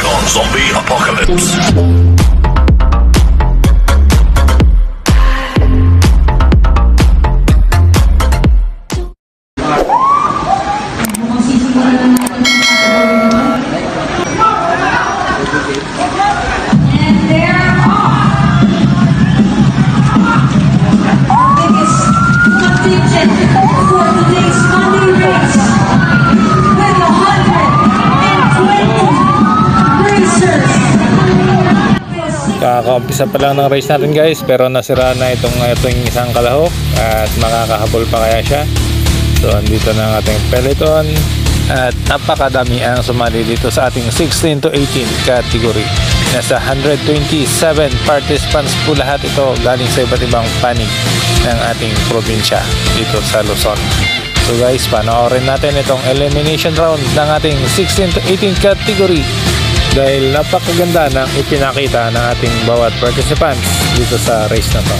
on zombie apocalypse. Kakaumpisa pa lang ng race natin guys, pero nasira na itong isang kalahok at makakahabol pa kaya siya. So andito na ang ating peloton at napakadami ang sumali dito sa ating 16 to 18 category. Nasa 127 participants po lahat ito, galing sa iba't ibang panig ng ating probinsya dito sa Luzon. So guys, panoorin natin itong elimination round ng ating 16 to 18 category dahil napakaganda ng ipinakita ng ating bawat participants dito sa race na to.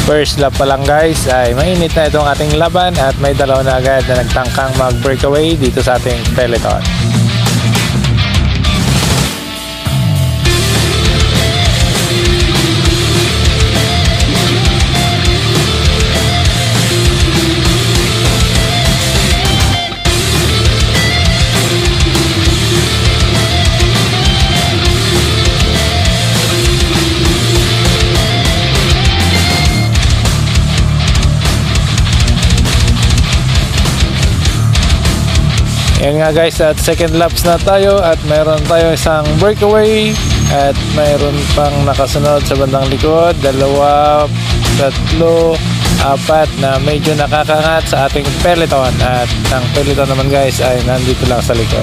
First lap pa lang guys ay mainit na itong ating laban at may dalawa na agad na nagtangkang mag breakaway dito sa ating peloton. Yan nga guys, at second laps na tayo at mayroon tayo isang breakaway at mayroon pang nakasunod sa bandang likod, 2, 3, 4 na medyo nakakangat sa ating peloton at ang peloton naman guys ay nandito lang sa likod.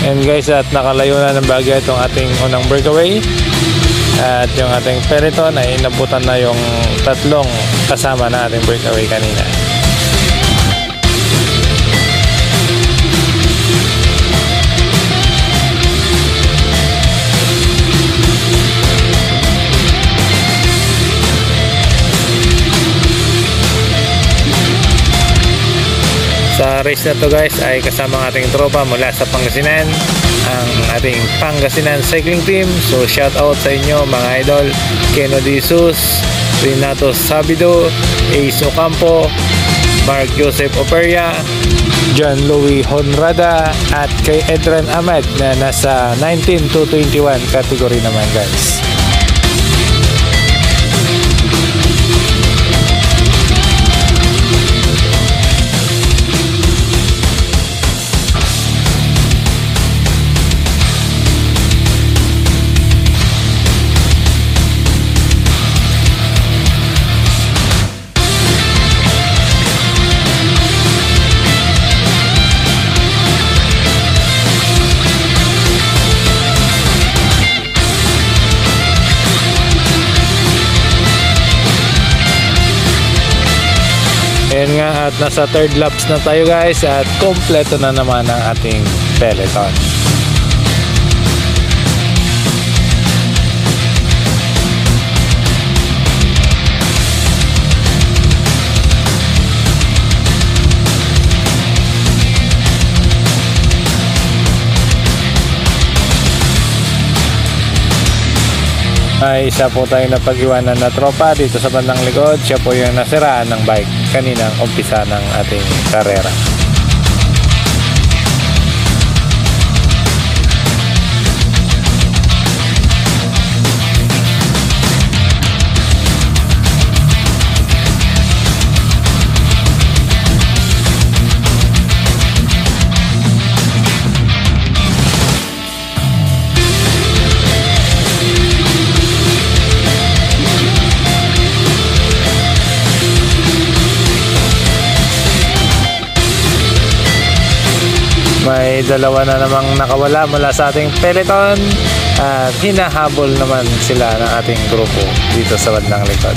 And guys, at nakalayo na ng bagay itong ating unang breakaway at yung ating peloton ay inabutan na yung tatlong kasama na ating breakaway kanina. Sa race na to guys ay kasama ang ating tropa mula sa Pangasinan, ang ating Pangasinan Cycling Team. So shout out sa inyo mga idol, Keno Jesus, Renato Sabido, Ace Ocampo, Mark Joseph Operia, John Louis Honrada at kay Edran Ahmed na nasa 19 to 21 category naman guys. Ayan nga, at nasa third laps na tayo guys at kompleto na naman ang ating peloton. May isa po tayong napag-iwanan na tropa dito sa bandang likod. Siya po yung nasiraan ng bike kaninang umpisa ng ating karera. May dalawa na namang nakawala mula sa ating peloton at hinahabol naman sila ng ating grupo dito sa bandang likod.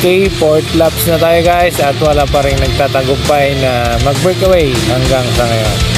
Okay, 4th laps na tayo guys at wala pa rin nagtatagumpay na mag-breakaway hanggang sa ngayon.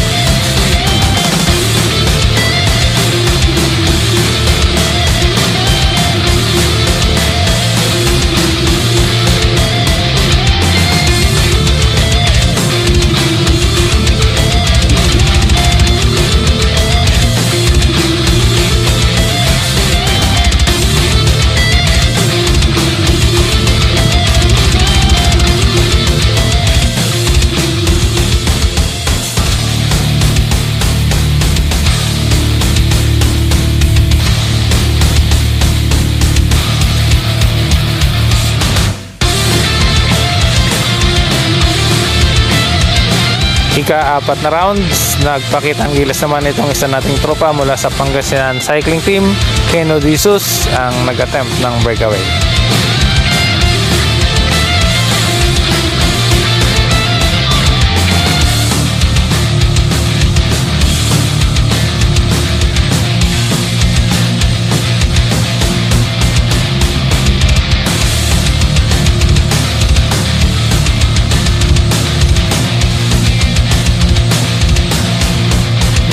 Ika-4 na rounds, nagpakitang gilas naman itong isa nating tropa mula sa Pangasinan Cycling Team, Keno Jesus, ang nag-attempt ng breakaway.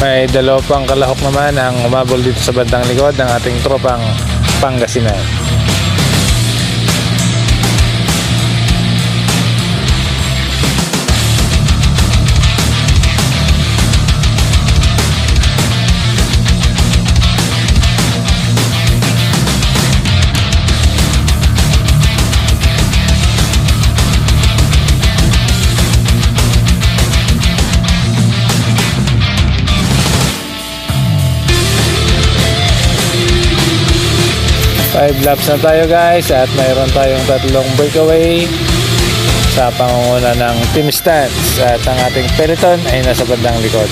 May dalawa pang kalahok naman ang umabol dito sa bandang likod ng ating tropang Pangasinan. Five laps na tayo guys at mayroon tayong 3 breakaway sa pangunguna ng Team Stance at ang ating peloton ay nasa bandang likod.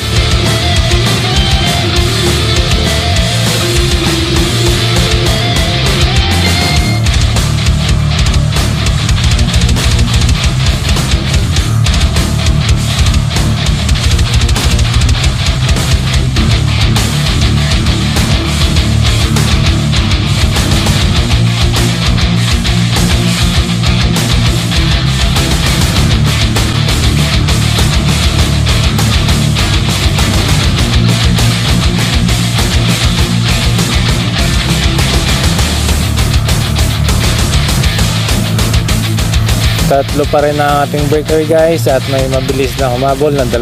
3 pa rin ang ating breakaway guys at may mabilis na humabol ng 2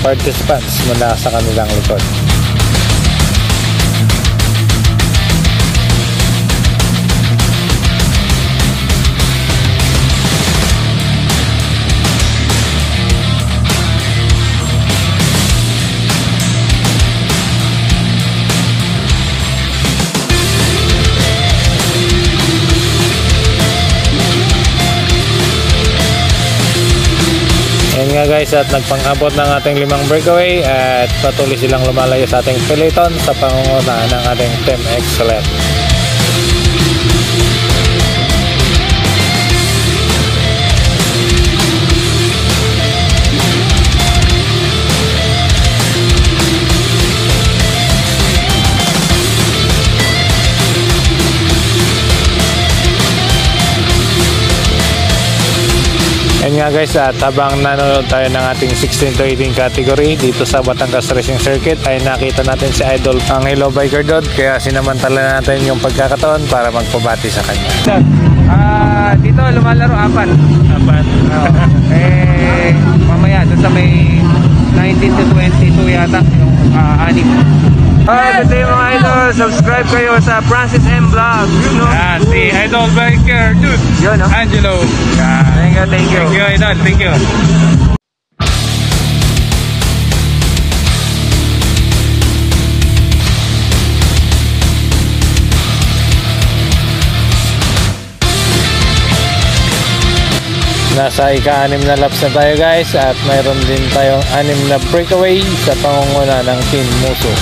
participants mula sa kanilang likod. guys at nagpang-abot ng ating 5 breakaway at patuloy silang lumalayo sa ating peloton sa pangunguna ng ating Team Excellent. Yan nga guys, at habang nanonood tayo ng ating 16 to 18 category dito sa Batangas Racing Circuit ay nakita natin si Idol Angelo Biker Dod, kaya sinamantala natin yung pagkakataon para magpabati sa kanya. Dito lumalaro apat. Mamaya doon sa may 19 to 22 yata yung anim. Good day mga idol, subscribe kayo sa Francis M Vlog. Si Idol Biker Dod, Yun, no? Angelo. Thank you. Thank you Idol, thank you. Nasa ika-6 na laps na tayo guys at mayroon din tayong 6 na breakaway sa pangunguna ng Team Muso.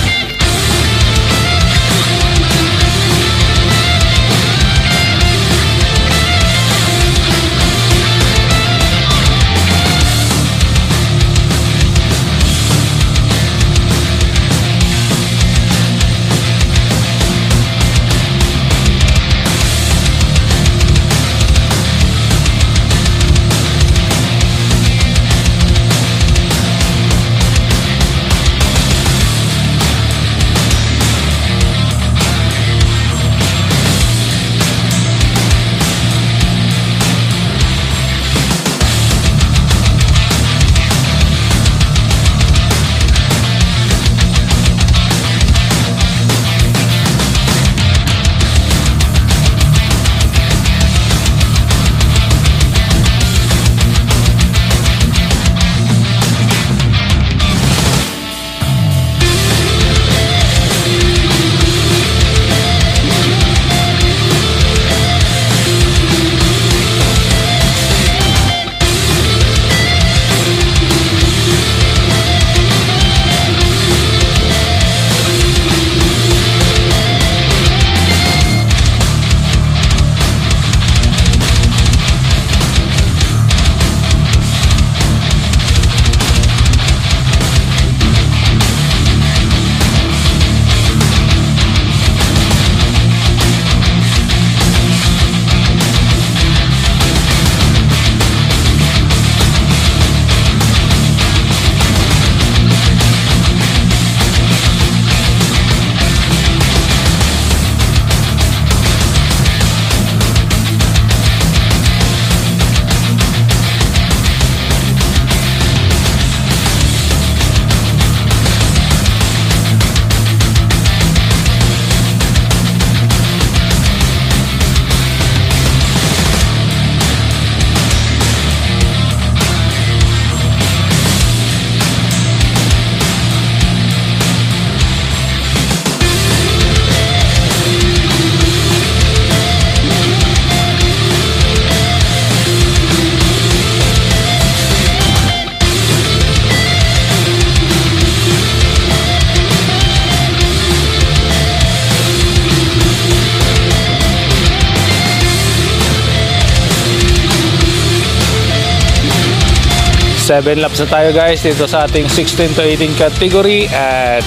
Seven laps na tayo guys dito sa ating 16 to 18 category at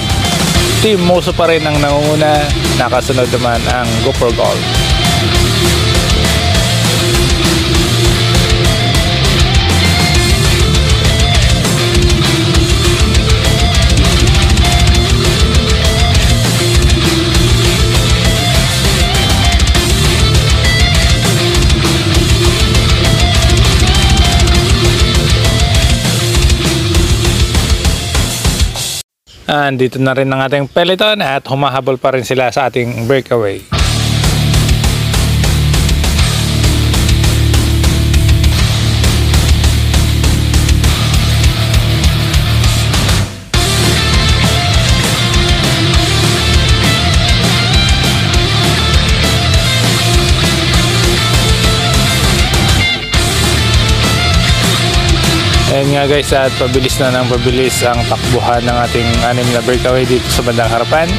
Team Muso pa rin ang nangunguna, nakasunod naman ang Go for Gold. Andito na rin ang ating peloton at humahabol pa rin sila sa ating breakaway. Ayun nga guys, at pabilis na ng pabilis ang takbuhan ng ating 6 na breakaway dito sa bandang harapan.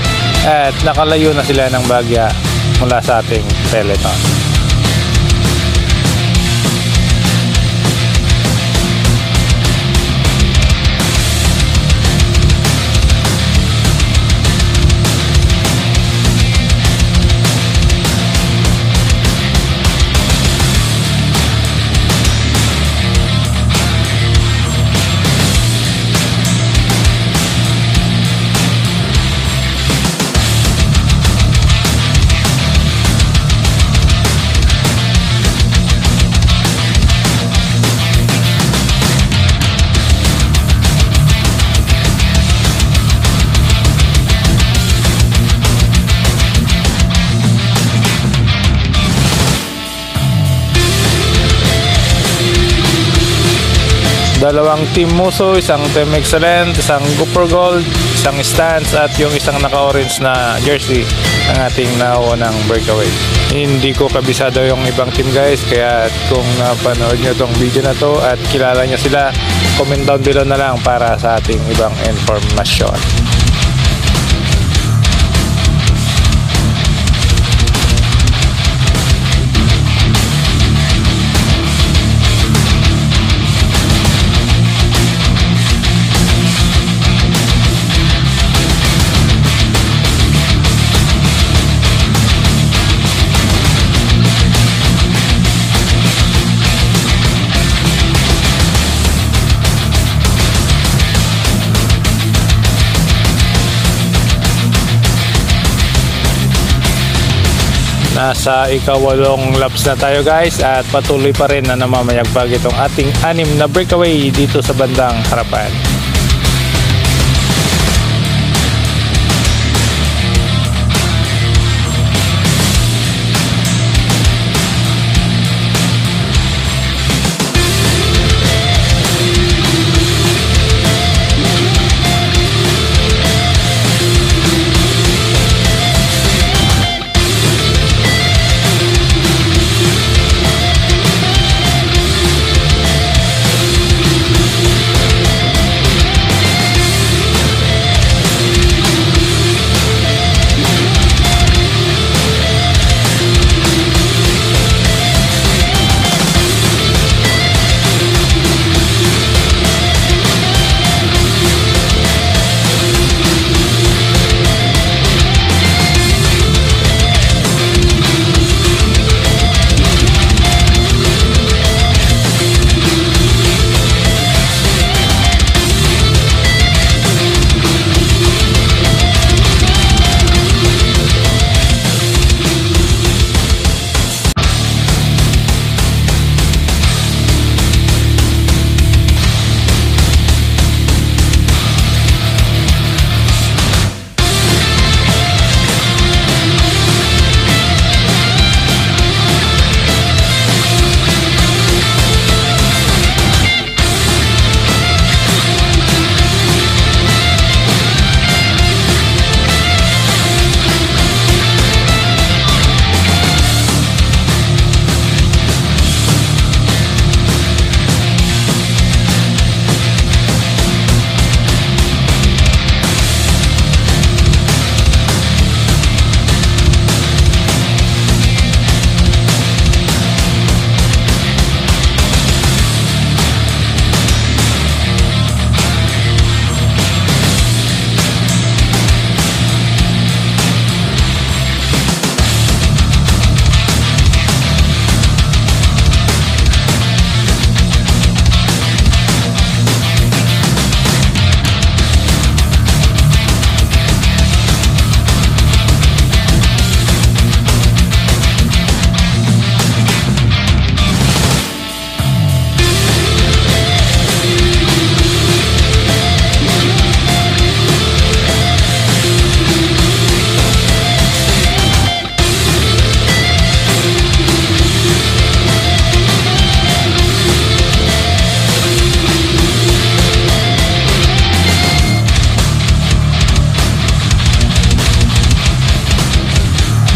At nakalayo na sila ng bagya mula sa ating peloton. Dalawang Team Muso, isang Team Excellent, isang Cooper Gold, isang Stance at yung isang naka-orange na jersey ang ating naunang breakaway. Hindi ko kabisado yung ibang team guys, kaya kung napanood nyo tong video na to at kilala nyo sila, comment down below na lang para sa ating ibang informasyon. Nasa ika-8 laps na tayo guys at patuloy pa rin na namamayagpag itong ating 6 na breakaway dito sa bandang harapan.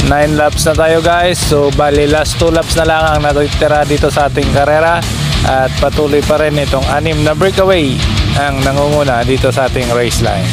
Nine laps na tayo guys. So bali last 2 laps na lang ang natitira dito sa ating karera. At patuloy pa rin itong 6 na breakaway ang nangunguna dito sa ating race line.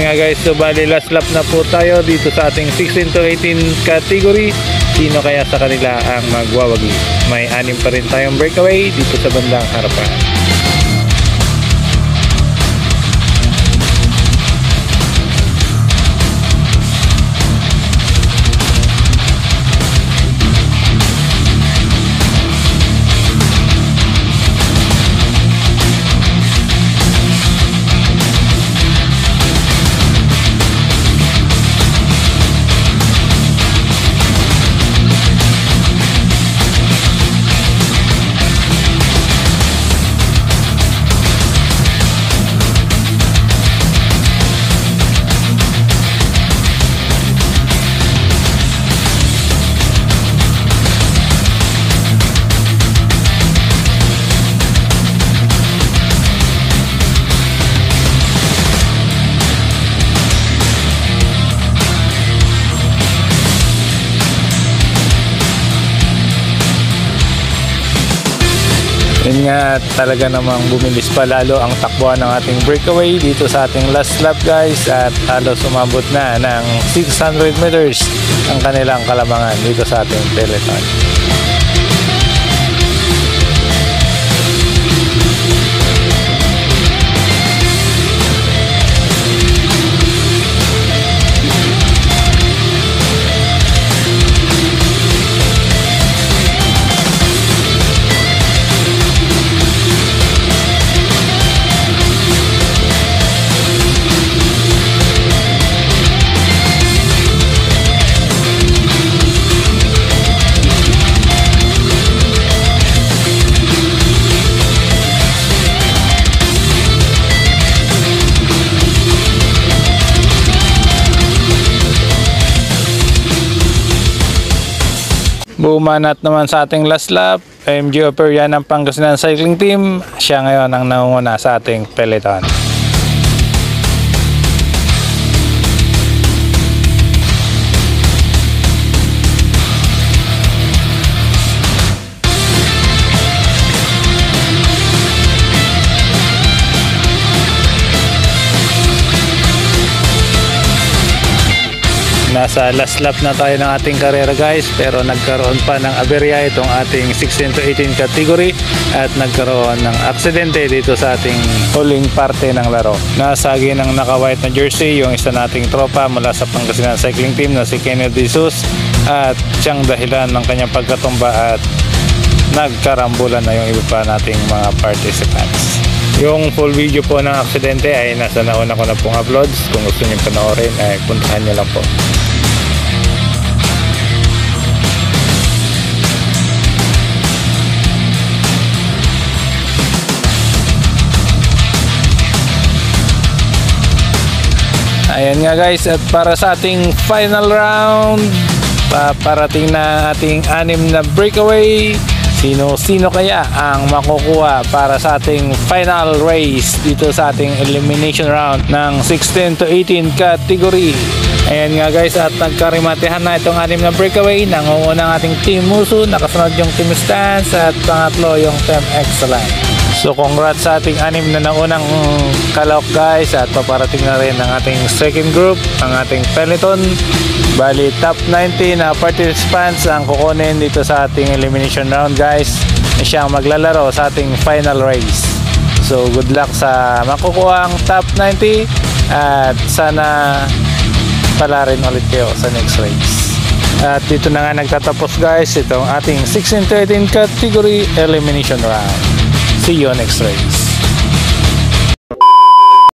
Guys, so bali last lap na po tayo dito sa ating 16 to 18 category. Sino kaya sa kanila ang magwawagi? May 6 pa rin tayong breakaway dito sa bandang harapan. Yun nga, talaga namang bumilis pa lalo ang takbuhan ng ating breakaway dito sa ating last lap guys, at halos umabot na ng 600 meters ang kanilang kalamangan dito sa ating peloton. Bumanat naman sa ating last lap, MG Operia ng Pangasinan Cycling Team. Siya ngayon ang nangunguna sa ating peloton. Nasa last lap na tayo ng ating karera guys, pero nagkaroon pa ng aberya itong ating 16 to 18 category at nagkaroon ng aksidente dito sa ating huling parte ng laro. Nasagi ng naka-white na jersey yung isa nating tropa mula sa Pangasinan Cycling Team na si Kennedy Jesus, at siyang dahilan ng kanyang pagkatumba at nagkarambulan na yung iba pa nating mga participants. Yung full video po ng aksidente ay nasa nauna ko na pong uploads. Kung gusto nyo panoorin ay puntahan nyo lang po. Ayan nga guys, at para sa ating final round, paparating na ating 6 na breakaway. Sino kaya ang makukuha para sa ating final race dito sa ating elimination round ng 16 to 18 category. Ayan nga guys, at nagkarimatehan na itong 6 na breakaway. Nangunguna ang ating Team Musu, nakasunod yung Team Stance, at pangatlo yung Team Excellent. So congrats sa ating 6 na naunang kalahok guys, at paparating na rin ang ating second group, ang ating peloton. Bali top 90 na participants ang kukunin dito sa ating elimination round guys, na siyang maglalaro sa ating final race. So good luck sa makukuha ang top 90, at sana pala rin ulit kayo sa next race. At dito na nga nagtatapos guys itong ating 16 to 18 category elimination round. See you next race.